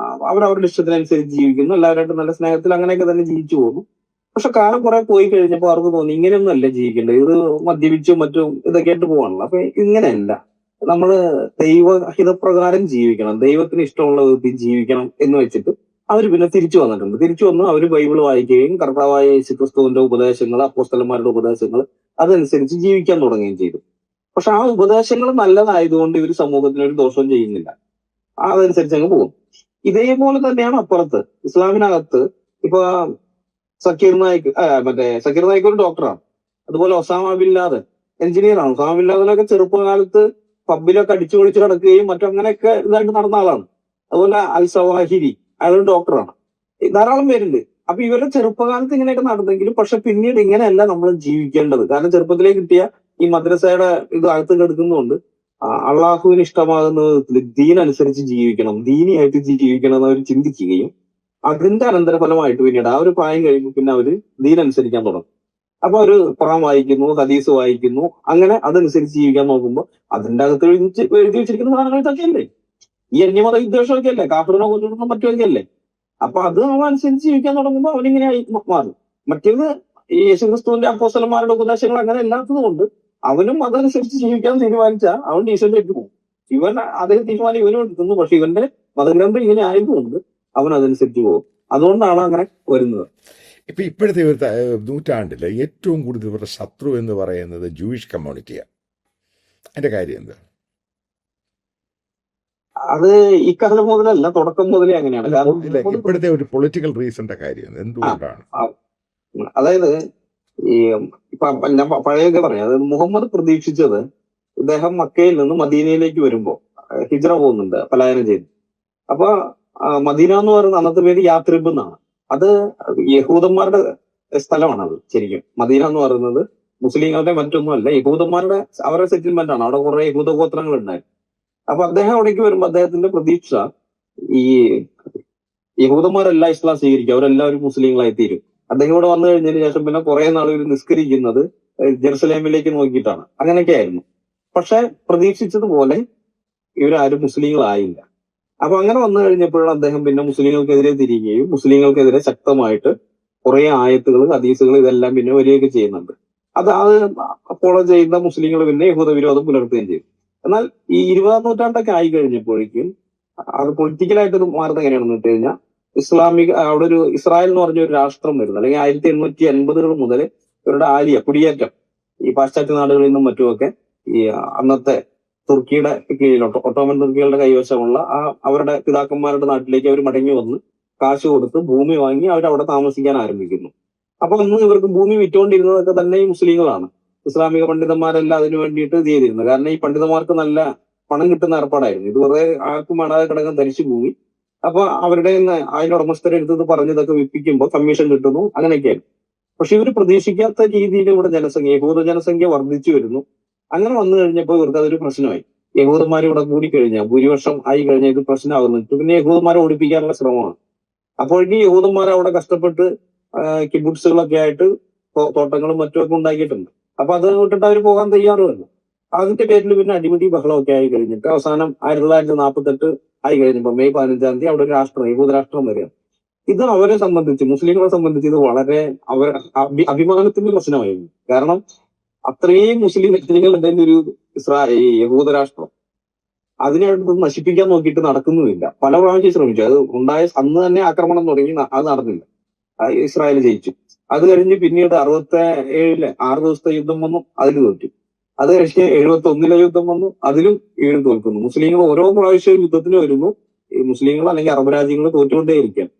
അവരവരുടെ ഇഷ്ടത്തിനനുസരിച്ച് ജീവിക്കുന്നു, എല്ലാവരുമായിട്ട് നല്ല സ്നേഹത്തിൽ അങ്ങനെയൊക്കെ തന്നെ ജീവിച്ചു പോകുന്നു. പക്ഷെ കാലം കുറെ പോയി കഴിഞ്ഞപ്പോൾ അവർക്ക് തോന്നി ഇങ്ങനെയൊന്നും അല്ല ജീവിക്കേണ്ടത്, ഇത് മദ്യപിച്ചും മറ്റും ഇതൊക്കെ ആയിട്ട് പോകാണല്ലോ. അപ്പൊ ഇങ്ങനെയല്ല, നമ്മള് ദൈവഹിതപ്രകാരം ജീവിക്കണം, ദൈവത്തിന് ഇഷ്ടമുള്ള വിധത്തിൽ ജീവിക്കണം എന്ന് വെച്ചിട്ട് അവർ പിന്നെ തിരിച്ചു വന്നിട്ടുണ്ട്. തിരിച്ചു വന്ന് അവർ ബൈബിൾ വായിക്കുകയും കർത്താവായ യേശുക്രിസ്തുവിന്റെ ഉപദേശങ്ങൾ, അപ്പോസ്തലന്മാരുടെ ഉപദേശങ്ങൾ അതനുസരിച്ച് ജീവിക്കാൻ തുടങ്ങുകയും ചെയ്തു. പക്ഷെ ആ ഉപദേശങ്ങൾ നല്ലതായതുകൊണ്ട് ഇവർ സമൂഹത്തിന് ഒരു ദോഷവും ചെയ്യുന്നില്ല, അതനുസരിച്ച് അങ്ങ് പോകും. ഇതേപോലെ തന്നെയാണ് അപ്പുറത്ത് ഇസ്ലാമിനകത്ത്. ഇപ്പൊ സക്കീർ നായിക്, സക്കീർ നായിക് ഒരു ഡോക്ടറാണ്. അതുപോലെ ഒസാമ ബിൻ ലാദൻ എഞ്ചിനീയർ ആണ്. ഒസാമ ബിൻ ലാദനൊക്കെ ചെറുപ്പകാലത്ത് പബ്ബിലൊക്കെ അടിച്ചു പൊളിച്ച് കിടക്കുകയും മറ്റങ്ങനെയൊക്കെ ഇതായിട്ട് നടന്ന ആളാണ്. അതുപോലെ അൽ സവാഹിരി, അയാളൊരു ഡോക്ടറാണ്. ധാരാളം പേരുണ്ട്. അപ്പൊ ഇവരുടെ ചെറുപ്പകാലത്ത് ഇങ്ങനെയൊക്കെ നടന്നെങ്കിലും പക്ഷെ പിന്നീട് ഇങ്ങനെയല്ല നമ്മൾ ജീവിക്കേണ്ടത്. കാരണം ചെറുപ്പത്തിലേ കിട്ടിയ ഈ മദ്രസയുടെ ഇത് അകത്ത് കിടക്കുന്നതുകൊണ്ട് അള്ളാഹുവിന് ഇഷ്ടമാകുന്ന വിധത്തിൽ ദീനനുസരിച്ച് ജീവിക്കണം, ദീനിയായിട്ട് ജീവിക്കണം എന്ന് അവർ ചിന്തിക്കുകയും അതിന്റെ അനന്തരഫലമായിട്ട് പിന്നീട് ആ ഒരു പ്രായം കഴിയുമ്പോൾ പിന്നെ അവര് ദീനനുസരിക്കാൻ തുടങ്ങും. അപ്പൊ അവര് ഖുർആൻ വായിക്കുന്നു, ഹദീസ് വായിക്കുന്നു, അങ്ങനെ അതനുസരിച്ച് ജീവിക്കാൻ നോക്കുമ്പോൾ അതിന്റെ അകത്ത് എഴുതി വെച്ചിരിക്കുന്ന സാധനങ്ങൾ ഇതൊക്കെയല്ലേ, ഈ അന്യമത വിദ്വേഷമൊക്കെ അല്ലേ, കാഫറിനെ കൊല്ലുന്ന മറ്റൊക്കെ അല്ലേ. അപ്പൊ അത് അവനനുസരിച്ച് ജീവിക്കാൻ തുടങ്ങുമ്പോൾ അവനിങ്ങനെ മാറും. മറ്റേത് ഈ യേശുക്രിസ്തുവിന്റെ അപ്പോസ്തലന്മാരുടെ ഉപദേശങ്ങൾ അങ്ങനെ അല്ലാത്തത് കൊണ്ട് അവനും അതനുസരിച്ച് ജീവിക്കാൻ തീരുമാനിച്ചാൽ അവൻ ഡീസന്റായിട്ട് പോകും. ഇവൻ അതേ തീരുമാനം ഇവനും എടുക്കുന്നു, പക്ഷെ ഇവന്റെ മതഗ്രന്ഥം ഇങ്ങനെ ആയതുകൊണ്ട് അവൻ അതനുസരിച്ച് പോകും. അതുകൊണ്ടാണ് അങ്ങനെ വരുന്നത്. ഇപ്പൊ ഇപ്പോഴത്തെ ഒരു നൂറ്റാണ്ടില് ഏറ്റവും കൂടുതൽ ഇവരുടെ ശത്രു എന്ന് പറയുന്നത് ജൂയിഷ് കമ്മ്യൂണിറ്റിയാണ്. അതിന്റെ കാര്യം എന്താ? അത് ഈ കാലം മുതലല്ല, തുടക്കം മുതലേ അങ്ങനെയാണ്. ഇപ്പോഴത്തെ ഒരു പൊളിറ്റിക്കൽ റീസന്റെ കാര്യം എന്തുകൊണ്ടാണ്? അതായത് ഈ ഞാൻ പഴയൊക്കെ പറയാം. അതായത് മുഹമ്മദ് പ്രതീക്ഷിച്ചത് ഇദ്ദേഹം മക്കയിൽ നിന്ന് മദീനയിലേക്ക് വരുമ്പോ ഹിജ്റ പോകുന്നുണ്ട്, പലായനം ചെയ്ത്. അപ്പൊ മദീന എന്ന് പറയുന്ന അന്നത്തെ പേര് യാത്രിബ് എന്നാണ്. അത് യഹൂദന്മാരുടെ സ്ഥലമാണ്. അത് ശരിക്കും മദീന എന്ന് പറയുന്നത് മുസ്ലിങ്ങളുടെ മറ്റൊന്നും അല്ല, യഹൂദന്മാരുടെ അവരുടെ സെറ്റിൽമെന്റ് ആണ്. അവിടെ കുറെ യഹൂദ ഗോത്രങ്ങൾ ഉണ്ടായിരുന്നു. അപ്പൊ അദ്ദേഹം അവിടേക്ക് വരുമ്പോ അദ്ദേഹത്തിന്റെ പ്രതീക്ഷ ഈ യഹൂദന്മാരെല്ലാം ഇസ്ലാം സ്വീകരിക്കും, അവരെല്ലാവരും മുസ്ലിങ്ങളായി തീരും. അദ്ദേഹം ഇവിടെ വന്നു കഴിഞ്ഞതിന് ശേഷം പിന്നെ കുറെ നാൾ ഇവർ നിസ്കരിക്കുന്നത് ജെറുസലേമിലേക്ക് നോക്കിയിട്ടാണ്. അങ്ങനെയൊക്കെ ആയിരുന്നു. പക്ഷെ പ്രതീക്ഷിച്ചതുപോലെ ഇവരാരും മുസ്ലിങ്ങളായില്ല. അപ്പൊ അങ്ങനെ വന്നു കഴിഞ്ഞപ്പോഴാണ് അദ്ദേഹം പിന്നെ മുസ്ലിങ്ങൾക്കെതിരെ തിരിയുകയും മുസ്ലിങ്ങൾക്കെതിരെ ശക്തമായിട്ട് കുറെ ആയത്തുകൾ, ഹദീസുകൾ ഇതെല്ലാം പിന്നെ വരികയൊക്കെ ചെയ്യുന്നുണ്ട്. അത് ഫോളോ ചെയ്യുന്ന മുസ്ലിങ്ങൾ പിന്നെ യഹൂദ വിരോധം പുലർത്തുകയും ചെയ്തു. എന്നാൽ ഈ 20-ാം നൂറ്റാണ്ടൊക്കെ ആയി കഴിഞ്ഞപ്പോഴേക്കും അത് പൊളിറ്റിക്കലായിട്ട് മാറുന്നത് എങ്ങനെയാണെന്ന് വെച്ച് കഴിഞ്ഞാൽ അവിടെ ഒരു ഇസ്രായേൽ എന്ന് പറഞ്ഞ ഒരു രാഷ്ട്രം വരുന്നത്, അല്ലെങ്കിൽ 1880-കൾ മുതൽ ഇവരുടെ കുടിയേറ്റം ഈ പാശ്ചാത്യ നാടുകളിൽ നിന്നും മറ്റുമൊക്കെ ഈ അന്നത്തെ തുർക്കിയുടെ കീഴിൽ, ഒട്ടോമൻ തുർക്കികളുടെ കൈവശമുള്ള അവരുടെ പിതാക്കന്മാരുടെ നാട്ടിലേക്ക് അവർ മടങ്ങി വന്ന് കാശ് കൊടുത്ത് ഭൂമി വാങ്ങി അവരവിടെ താമസിക്കാൻ ആരംഭിക്കുന്നു. അപ്പൊ അന്ന് ഇവർക്ക് ഭൂമി വിറ്റുകൊണ്ടിരുന്നതൊക്കെ തന്നെ ഈ മുസ്ലിങ്ങളാണ്. ഇസ്ലാമിക പണ്ഡിതന്മാരെല്ലാം അതിനു വേണ്ടിയിട്ട് ഇത് ചെയ്തിരുന്നത്. കാരണം ഈ പണ്ഡിതന്മാർക്ക് നല്ല പണം കിട്ടുന്ന ഏർപ്പാടായിരുന്നു. ഇത് വെറുതെ ആർക്കും വേണ്ടാതെ കിടക്കാൻ ധരിച്ചു ഭൂമി. അപ്പൊ അവരുടെ അതിന്റെ ഉടമസ്ഥരെ എടുത്തത് പറഞ്ഞതൊക്കെ വിൽപ്പിക്കുമ്പോൾ കമ്മീഷൻ കിട്ടുന്നു, അങ്ങനെയൊക്കെയായിരുന്നു. പക്ഷെ ഇവർ പ്രതീക്ഷിക്കാത്ത രീതിയിൽ ഇവിടെ യഹൂദ ജനസംഖ്യ വർദ്ധിച്ചു വരുന്നു. അങ്ങനെ വന്നു കഴിഞ്ഞപ്പോൾ ഇവർക്ക് അതൊരു പ്രശ്നമായി. യഹൂദന്മാർ ഇവിടെ കൂടിക്കഴിഞ്ഞാൽ, ഭൂരിപക്ഷം ആയി കഴിഞ്ഞാൽ ഇത് പ്രശ്നമാകുന്നിട്ട് പിന്നെ യഹൂദന്മാരെ ഓടിപ്പിക്കാനുള്ള ശ്രമമാണ്. അപ്പോഴേക്കും യഹൂദന്മാർ അവിടെ കഷ്ടപ്പെട്ട് കിബുട്സുകളൊക്കെ ആയിട്ട് തോട്ടങ്ങളും മറ്റുമൊക്കെ ഉണ്ടാക്കിയിട്ടുണ്ട്. അപ്പൊ അത് വിട്ടിട്ട് അവർ പോകാൻ തയ്യാറുമല്ല. അതിന്റെ പേരിൽ പിന്നെ അടിപിടി ബഹളമൊക്കെ ആയി കഴിഞ്ഞിട്ട് അവസാനം 1948 ആയി കഴിഞ്ഞപ്പോ മെയ് 15-ാം തീയതി അവിടെ ഒരു രാഷ്ട്രം, യഹൂദ രാഷ്ട്രം വരികയാണ്. ഇത് അവരെ സംബന്ധിച്ച്, മുസ്ലിങ്ങളെ സംബന്ധിച്ച് ഇത് വളരെ അവർ അഭിമാനത്തിന്റെ പ്രശ്നമായിരുന്നു. കാരണം അത്രയും മുസ്ലിം വ്യക്തികൾ ഉണ്ടെങ്കിൽ ഒരു ഈ യഹൂദ രാഷ്ട്രം അതിനടുത്ത് നശിപ്പിക്കാൻ നോക്കിയിട്ട് നടക്കുന്നുമില്ല. പല പ്രാവശ്യം ശ്രമിച്ചു. അത് ഉണ്ടായ അന്ന് തന്നെ ആക്രമണം തുടങ്ങി, അത് നടന്നില്ല. ഇസ്രായേൽ ജയിച്ചു. അത് കഴിഞ്ഞ് പിന്നീട് 67-ലെ 6 ദിവസത്തെ യുദ്ധം വന്നു, അതിൽ തോറ്റു. അത് കഴിഞ്ഞ് 71-ലെ യുദ്ധം വന്നു, അതിലും വീണ്ടും തോൽക്കുന്നു. മുസ്ലിങ്ങൾ ഓരോ പ്രാവശ്യവും യുദ്ധത്തിന് വരുന്നു, ഈ മുസ്ലിങ്ങൾ അല്ലെങ്കിൽ അറബ് രാജ്യങ്ങൾ തോറ്റുകൊണ്ടേയിരിക്കുകയാണ്.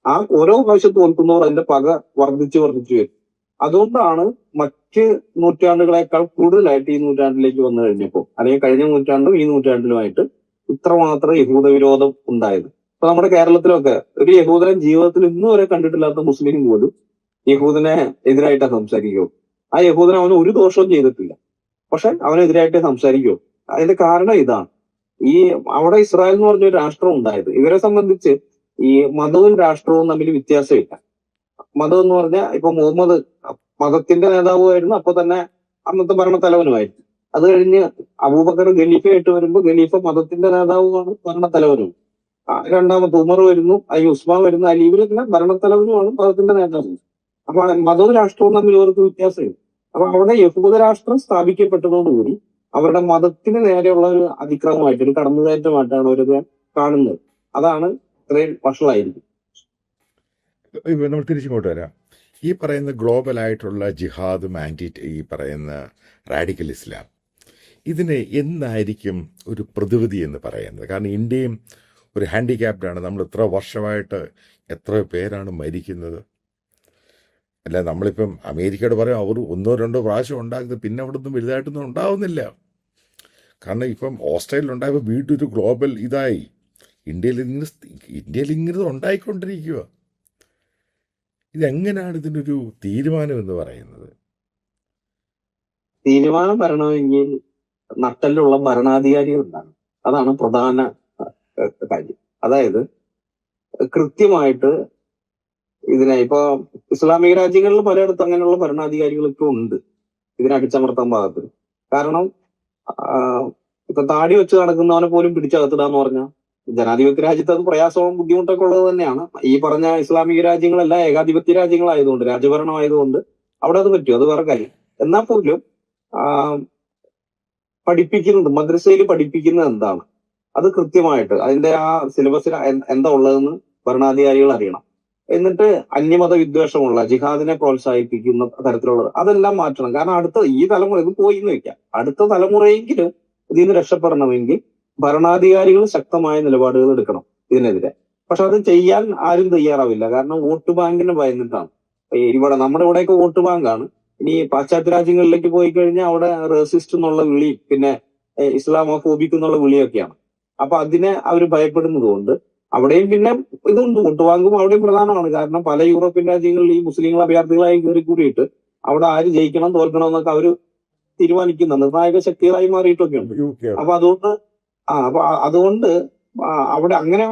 ആ ഓരോ പ്രാവശ്യം തോൽക്കുന്നവർ അതിന്റെ പക വർദ്ധിച്ചു വരും. അതുകൊണ്ടാണ് മറ്റ് നൂറ്റാണ്ടുകളെക്കാൾ കൂടുതലായിട്ട് ഈ നൂറ്റാണ്ടിലേക്ക് വന്നു കഴിഞ്ഞപ്പോൾ, അല്ലെങ്കിൽ കഴിഞ്ഞ നൂറ്റാണ്ടും ഈ നൂറ്റാണ്ടിലുമായിട്ട് ഇത്രമാത്രം യഹൂദ വിരോധം ഉണ്ടായത്. ഇപ്പൊ നമ്മുടെ കേരളത്തിലൊക്കെ ഒരു യഹൂദൻ ജീവിതത്തിൽ ഇന്ന് വരെ കണ്ടിട്ടില്ലാത്ത മുസ്ലിം പോലും യഹൂദനെ എതിരായിട്ടാണ് സംസാരിക്കുമോ. ആ യഹൂദൻ അവന് ഒരു ദോഷവും ചെയ്തിട്ടില്ല, പക്ഷെ അവനെതിരായിട്ടേ സംസാരിക്കുമോ. അതിന്റെ കാരണം ഇതാണ്. ഈ അവിടെ ഇസ്രായേൽ എന്ന് പറഞ്ഞൊരു രാഷ്ട്രം ഉണ്ടായത്. ഇവരെ സംബന്ധിച്ച് ഈ മതവും രാഷ്ട്രവും തമ്മിൽ വ്യത്യാസമില്ല. മതം എന്ന് പറഞ്ഞാൽ ഇപ്പൊ മുഹമ്മദ് മതത്തിന്റെ നേതാവുമായിരുന്നു, അപ്പൊ തന്നെ അന്നത്തെ ഭരണത്തലവനുമായിരുന്നു. അത് കഴിഞ്ഞ് അബൂബക്കർ ഖലീഫയായിട്ട് വരുമ്പോൾ ഖലീഫ മതത്തിന്റെ നേതാവുമാണ്, ഭരണത്തലവനും. രണ്ടാമത് ഉമർ വരുന്നു, ഉസ്മാൻ വരുന്നു, അലി, ഇവരെല്ലാം ഭരണത്തലവനുമാണ്, മതത്തിന്റെ നേതാവും. അപ്പൊ മതവും രാഷ്ട്രവും തമ്മിൽ അവർക്ക് വ്യത്യാസമില്ല. അപ്പൊ അവിടെ യഹൂദ രാഷ്ട്രം സ്ഥാപിക്കപ്പെട്ടതോടുകൂടി അവരുടെ മതത്തിന് നേരെയുള്ള ഒരു അതിക്രമമായിട്ട്, ഒരു കടന്നുകയറ്റമായിട്ടാണ് അവരത് കാണുന്നത്. അതാണ് ഇത്രയും വഷളായിരിക്കും. നമ്മൾ തിരിച്ചിങ്ങോട്ട് വരാം. ഈ പറയുന്ന ഗ്ലോബലായിട്ടുള്ള ജിഹാദും ഈ പറയുന്ന റാഡിക്കൽ ഇസ്ലാം, ഇതിന് എന്തായിരിക്കും ഒരു പ്രതിവിധി എന്ന് പറയുന്നത്? കാരണം ഇന്ത്യയും ഒരു ഹാൻഡിക്യാപ്ഡാണ്. നമ്മൾ ഇത്ര വർഷമായിട്ട് എത്ര പേരാണ് മരിക്കുന്നത്. അല്ല, നമ്മളിപ്പം അമേരിക്കയോട് പറയും അവർ 1-2 പ്രാവശ്യം ഉണ്ടാക്കുന്നത്, പിന്നെ അവിടെ ഒന്നും വലുതായിട്ടൊന്നും ഉണ്ടാവുന്നില്ല. കാരണം ഇപ്പം ഓസ്ട്രേലിയ ഉണ്ടായപ്പോൾ വീണ്ടും ഒരു ഗ്ലോബൽ ഇതായി. ഇന്ത്യയിൽ ഇങ്ങനെ ഉണ്ടായിക്കൊണ്ടിരിക്കുക. ഇതെങ്ങനെയാണ് ഇതിനൊരു തീരുമാനം എന്ന് പറയുന്നത്? തീരുമാനം വരണമെങ്കിൽ നട്ടലുള്ള ഭരണാധികാരികൾ ഉണ്ടാകും. അതാണ് പ്രധാന കാര്യം. അതായത് കൃത്യമായിട്ട് ഇതിനെ ഇപ്പൊ ഇസ്ലാമിക രാജ്യങ്ങളിൽ പലയിടത്തും അങ്ങനെയുള്ള ഭരണാധികാരികളൊക്കെ ഉണ്ട് ഇതിനെ അടിച്ചമർത്താൻ പാകത്തിന്. കാരണം ഇപ്പൊ താടി വെച്ച് നടക്കുന്നവനെ പോലും പിടിച്ചകത്തിടാന്ന് പറഞ്ഞാൽ ജനാധിപത്യ രാജ്യത്ത് അത് പ്രയാസവും ബുദ്ധിമുട്ടൊക്കെ ഉള്ളത് തന്നെയാണ്. ഈ പറഞ്ഞ ഇസ്ലാമിക രാജ്യങ്ങളെല്ലാം ഏകാധിപത്യ രാജ്യങ്ങളായതുകൊണ്ട്, രാജഭരണമായതുകൊണ്ട് അവിടെ അത് പറ്റും, അത് വേറെ കാര്യം. എന്നാൽ പോലും മദ്രസയിൽ പഠിപ്പിക്കുന്നത് എന്താണ്, അത് കൃത്യമായിട്ട് അതിന്റെ ആ സിലബസിൽ എന്താ ഉള്ളതെന്ന് ഭരണാധികാരികൾ അറിയണം. എന്നിട്ട് അന്യമത വിദ്വേഷമുള്ള ജിഹാദിനെ പ്രോത്സാഹിപ്പിക്കുന്ന തരത്തിലുള്ളത് അതെല്ലാം മാറ്റണം. കാരണം ഈ തലമുറ ഇത് പോയി എന്ന് വെക്കാം, അടുത്ത തലമുറയെങ്കിലും ഇതിൽ നിന്ന് രക്ഷപ്പെടണമെങ്കിൽ ഭരണാധികാരികൾ ശക്തമായ നിലപാടുകൾ എടുക്കണം ഇതിനെതിരെ. പക്ഷെ അത് ചെയ്യാൻ ആരും തയ്യാറാവില്ല. കാരണം വോട്ട് ബാങ്കിന് ഭയന്നിട്ടാണ്. ഇവിടെ നമ്മുടെ ഇവിടെയൊക്കെ വോട്ട് ബാങ്കാണ്. ഇനി പാശ്ചാത്യ രാജ്യങ്ങളിലേക്ക് പോയി കഴിഞ്ഞാൽ അവിടെ റേസിസ്റ്റ് എന്നുള്ള വിളി, പിന്നെ ഇസ്ലാമോഫോബിക് എന്നുള്ള വിളിയൊക്കെയാണ്. അപ്പൊ അതിനെ അവർ ഭയപ്പെടുന്നത് കൊണ്ട് അവിടെയും പിന്നെ ഇതുണ്ട്, വോട്ട് ബാങ്കും അവിടെയും പ്രധാനമാണ്. കാരണം പല യൂറോപ്യൻ രാജ്യങ്ങളിൽ ഈ മുസ്ലിങ്ങൾ അഭയാർത്ഥികളായി കയറി കൂടിയിട്ട് അവിടെ ആര് ജയിക്കണം തോൽക്കണം എന്നൊക്കെ അവർ തീരുമാനിക്കുന്ന നിർണായക ശക്തികളായി മാറിയിട്ടൊക്കെയുണ്ട്. അപ്പൊ അതുകൊണ്ട് അവിടെ അങ്ങനെ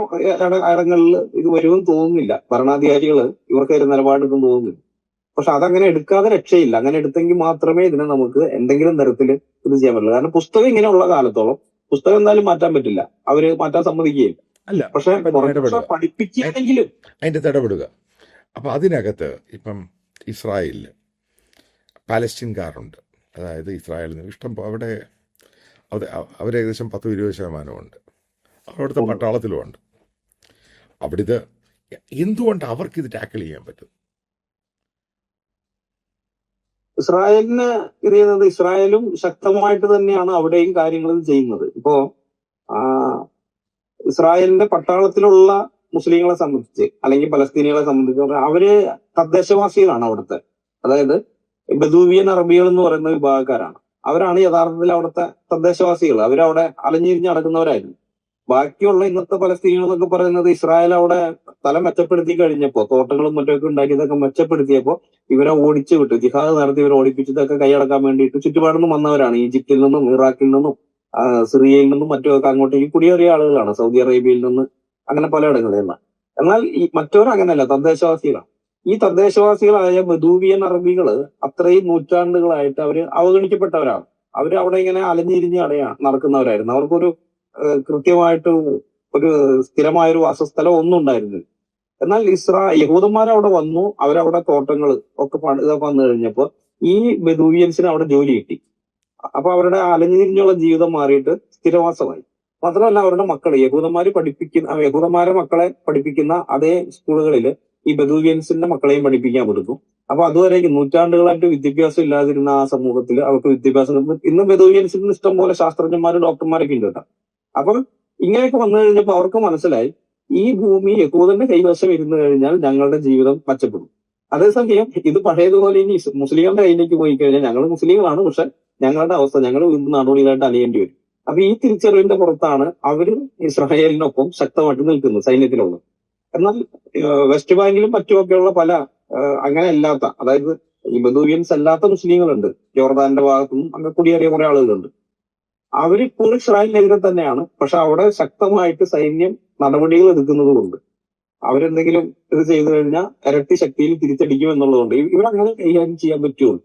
ഇടങ്ങളിൽ ഇത് വരുമെന്ന് തോന്നുന്നില്ല. ഭരണാധികാരികൾ ഇവർക്ക് ഒരു നിലപാടെടുക്കും തോന്നുന്നില്ല. പക്ഷെ അതങ്ങനെ എടുക്കാതെ രക്ഷയില്ല. അങ്ങനെ എടുത്തെങ്കിൽ മാത്രമേ ഇതിനെ നമുക്ക് എന്തെങ്കിലും തരത്തിൽ ഇത് ചെയ്യാൻ പറ്റില്ല. കാരണം പുസ്തകം ഇങ്ങനെയുള്ള കാലത്തോളം പുസ്തകം എന്തായാലും മാറ്റാൻ പറ്റില്ല, അവര് മാറ്റാൻ സമ്മതിക്കുകയില്ല. അല്ല, പക്ഷെ പഠിപ്പിക്കുകയാണെങ്കിലും അതിൻ്റെ ഇടപെടുക. അപ്പം അതിനകത്ത് ഇപ്പം ഇസ്രായേലിൽ പാലസ്തീൻകാരുണ്ട്. അതായത് ഇസ്രായേലിൽ നിന്ന് ഇഷ്ടം അവിടെ അവരേകദേശം 10-20% അവിടുത്തെ പട്ടാളത്തിലുമുണ്ട്. അവിടുത്തെ എന്തുകൊണ്ട് അവർക്കിത് ടാക്കിൾ ചെയ്യാൻ പറ്റും? ഇസ്രായേലിന് അറിയുന്നത്, ഇസ്രായേലും ശക്തമായിട്ട് തന്നെയാണ് അവിടെയും കാര്യങ്ങൾ ചെയ്യുന്നത്. ഇപ്പോ ഇസ്രായേലിന്റെ പട്ടാളത്തിലുള്ള മുസ്ലിങ്ങളെ സംബന്ധിച്ച് അല്ലെങ്കിൽ പലസ്തീനികളെ സംബന്ധിച്ച് അവര് തദ്ദേശവാസികളാണ് അവിടുത്തെ. അതായത് ബദൂവിയൻ അറബികൾ എന്ന് പറയുന്ന വിഭാഗക്കാരാണ്. അവരാണ് യഥാർത്ഥത്തിൽ അവിടുത്തെ തദ്ദേശവാസികൾ. അവരവിടെ അലഞ്ഞിരിഞ്ഞ് നടക്കുന്നവരായിരുന്നു. ബാക്കിയുള്ള ഇന്നത്തെ പലസ്തീനികൾ എന്നൊക്കെ പറയുന്നത് ഇസ്രായേൽ അവിടെ സ്ഥലം മെച്ചപ്പെടുത്തി കഴിഞ്ഞപ്പോ, തോട്ടങ്ങളും മറ്റൊക്കെ ഉണ്ടാക്കിയതൊക്കെ മെച്ചപ്പെടുത്തിയപ്പോ ഇവരെ ഓടിച്ചു വിട്ടു. ജിഹാദ് നടത്തി ഇവരെ ഓടിപ്പിച്ചതൊക്കെ കൈയടക്കാൻ വേണ്ടിയിട്ട് ചുറ്റുപാടുന്ന് വന്നവരാണ്. ഈജിപ്തിൽ നിന്നും ഇറാഖിൽ നിന്നും സിറിയയിൽ നിന്നും മറ്റുമൊക്കെ അങ്ങോട്ടേക്ക് കുടിയേറിയ ആളുകളാണ്. സൗദി അറേബ്യയിൽ നിന്ന് അങ്ങനെ പലയിടങ്ങളിലുള്ള. എന്നാൽ ഈ മറ്റവർ അങ്ങനെയല്ല, തദ്ദേശവാസികളാണ്. ഈ തദ്ദേശവാസികളായ ബദൂവിയൻ അറബികള് അത്രയും നൂറ്റാണ്ടുകളായിട്ട് അവര് അവഗണിക്കപ്പെട്ടവരാണ്. അവർ അവിടെ ഇങ്ങനെ അലഞ്ഞിരിഞ്ഞ് നടക്കുന്നവരായിരുന്നു. അവർക്കൊരു കൃത്യമായിട്ട് ഒരു സ്ഥിരമായൊരു വാസസ്ഥലം ഒന്നും ഉണ്ടായിരുന്നില്ല. എന്നാൽ യഹൂദന്മാർ അവിടെ വന്നു, അവരവിടെ തോട്ടങ്ങൾ ഒക്കെ ഇതൊക്കെ വന്നു കഴിഞ്ഞപ്പോൾ ഈ ബെദൂവിയൻസിന് അവിടെ ജോലി കിട്ടി. അപ്പൊ അവരുടെ അലഞ്ഞിരിഞ്ഞുള്ള ജീവിതം മാറിയിട്ട് സ്ഥിരവാസമായി. മാത്രമല്ല അവരുടെ മക്കൾ യഹൂദന്മാരെ മക്കളെ പഠിപ്പിക്കുന്ന അതേ സ്കൂളുകളിൽ ഈ ബെദൂവിയൻസിന്റെ മക്കളെയും പഠിപ്പിക്കാൻ കൊടുക്കും. അപ്പൊ അതുവരെ നൂറ്റാണ്ടുകളായിട്ട് വിദ്യാഭ്യാസം ഇല്ലാതിരുന്ന ആ സമൂഹത്തിൽ അവർക്ക് വിദ്യാഭ്യാസം ഇന്ന് ബെദൂവിയൻസിന് ഇഷ്ടം പോലെ ശാസ്ത്രജ്ഞന്മാരും ഡോക്ടർമാരൊക്കെ ഉണ്ട് കേട്ടോ. അപ്പൊ ഇങ്ങനെയൊക്കെ വന്നു കഴിഞ്ഞപ്പോൾ അവർക്ക് മനസ്സിലായി ഈ ഭൂമി യഹൂദന്റെ കൈവശം ഇരുന്നു കഴിഞ്ഞാൽ ഞങ്ങളുടെ ജീവിതം മെച്ചപ്പെടും. അതേസമയം ഇത് പഴയതുപോലെ ഇനി മുസ്ലിങ്ങളുടെ കയ്യിലേക്ക് പോയി കഴിഞ്ഞാൽ ഞങ്ങൾ മുസ്ലിങ്ങളാണ്, പക്ഷെ ഞങ്ങളുടെ അവസ്ഥ ഞങ്ങൾ വീണ്ടും നടപടികളായിട്ട് അണിയേണ്ടി വരും. അപ്പൊ ഈ തിരിച്ചറിവിന്റെ പുറത്താണ് അവര് ഇസ്രായേലിനൊപ്പം ശക്തമായിട്ട് നിൽക്കുന്നത് സൈന്യത്തിലുള്ള. എന്നാൽ വെസ്റ്റ് ബാങ്കിലും മറ്റുമൊക്കെയുള്ള പല അങ്ങനെ അല്ലാത്ത, അതായത് ഈ ബദൂവിയൻസ് അല്ലാത്ത മുസ്ലിങ്ങളുണ്ട്, ജോർദാന്റെ ഭാഗത്തുനിന്നും അങ്ങനെ കുടിയേറിയ കുറെ ആളുകളുണ്ട്. അവരിപ്പോൾ ഇസ്രായേലിനെതിരെ തന്നെയാണ്, പക്ഷെ അവിടെ ശക്തമായിട്ട് സൈന്യം നടപടികൾ എടുക്കുന്നത് കൊണ്ട് അവരെന്തെങ്കിലും ഇത് ചെയ്തു കഴിഞ്ഞാൽ ഇരട്ടി ശക്തിയിൽ തിരിച്ചടിക്കും എന്നുള്ളതുകൊണ്ട് ഇവരങ്ങനെ കൈകാര്യം ചെയ്യാൻ പറ്റുള്ളൂ.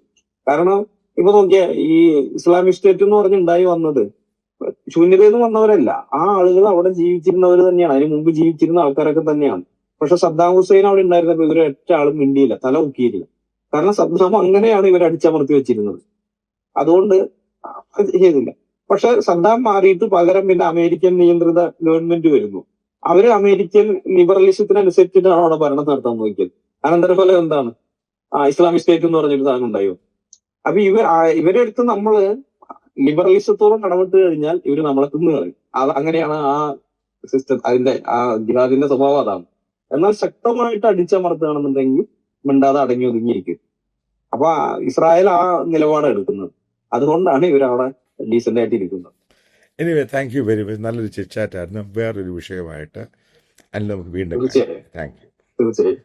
കാരണം ഇപ്പൊ നോക്കിയ ഈ ഇസ്ലാമിക് സ്റ്റേറ്റ് എന്ന് പറഞ്ഞുണ്ടായി വന്നത് ശൂന്യതയിൽ നിന്ന് വന്നവരല്ല, ആ ആളുകൾ അവിടെ ജീവിച്ചിരുന്നവർ തന്നെയാണ്, അതിന് മുമ്പ് ജീവിച്ചിരുന്ന ആൾക്കാരൊക്കെ തന്നെയാണ്. പക്ഷെ സദ്ദാം ഹുസൈൻ അവിടെ ഉണ്ടായിരുന്നപ്പോൾ ഇവരെ ഒറ്റ ആളും മിണ്ടിയില്ല, തല ഊക്കിയില്ല. കാരണം സദ്ദാം അങ്ങനെയാണ് ഇവർ അടിച്ചമർത്തി വെച്ചിരുന്നത്, അതുകൊണ്ട് അത് ചെയ്തില്ല. പക്ഷെ സദ്ദാം മാറിയിട്ട് പകരം പിന്നെ അമേരിക്കൻ നിയന്ത്രിത ഗവൺമെന്റ് വരുന്നു. അവര് അമേരിക്കൻ ലിബറലിസത്തിനനുസരിച്ചിട്ടാണ് അവിടെ ഭരണം നടത്താൻ നോക്കിയത്. അനന്തരഫലം എന്താണ്? ഇസ്ലാമിക് സ്റ്റേറ്റ് എന്ന് പറഞ്ഞൊരു സാധനം ഉണ്ടായോ? അപ്പൊ ഇവരെ അടുത്ത് നമ്മള് ലിബറലിസത്തോളം കടമിട്ട് കഴിഞ്ഞാൽ ഇവര് നമ്മളെ തിന്നു കളയും. അങ്ങനെയാണ് ആ സിസ്റ്റം, ആ ജിഹാദിന്റെ സ്വഭാവം അതാണ്. എന്നാൽ ശക്തമായിട്ട് അടിച്ചമർത്തുകയാണെന്നുണ്ടെങ്കിൽ മിണ്ടാതെ അടങ്ങി ഒതുങ്ങിയിരിക്കും. അപ്പൊ ഇസ്രായേൽ ആ നിലപാടാണ് എടുക്കുന്നത്, അതുകൊണ്ടാണ് ഇവരവിടെ ഡീസന്റ് ആയിട്ട് ഇരിക്കുന്നത്. Anyway thank you very much. നല്ലൊരു ചിറ്റ് ചാറ്റ് ആയിരുന്നു. വേറൊരു വിഷയമായിട്ട് അല്ല നമുക്ക് വീണ്ടും. തീർച്ചയായും താങ്ക് യു. തീർച്ചയായും.